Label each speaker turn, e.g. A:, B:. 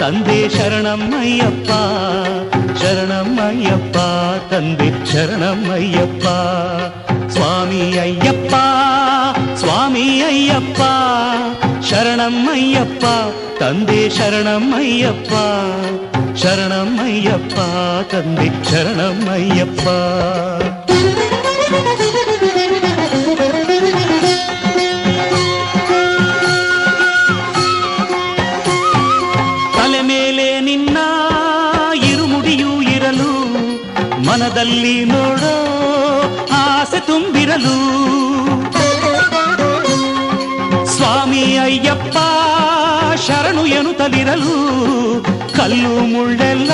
A: ತಂದೆ ಶರಣಮ್ಮಯ್ಯಪ್ಪ ಶರಣಮ್ಮಯ್ಯಪ್ಪ ತಂದೆ ಶರಣಮ್ಮಯ್ಯಪ್ಪ ಸ್ವಾಮಿ ಅಯ್ಯಪ್ಪ ಸ್ವಾಮಿ ಅಯ್ಯಪ್ಪ ಶರಣಮ್ಮಯ್ಯಪ್ಪ ತಂದೆ ಶರಣಮ್ಮಯ್ಯಪ್ಪ ಶರಣಮ್ಮಯ್ಯಪ್ಪ ತಂದೆ ಶರಣಮ್ಮಯ್ಯಪ್ಪ ತಲೆ ಮೇಲೆ ನಿನ್ನ ಇರುಮುಡಿಯೂ ಇರಲು ಮನದಲ್ಲಿ ನೋಡೋ ಆಸೆ ತುಂಬಿರಲು ಸ್ವಾಮಿ ಅಯ್ಯಪ್ಪ ಶರಣು ಎನ್ನುತ್ತಲಿರಲು ಕಲ್ಲು ಮುಳ್ಳೆಲ್ಲ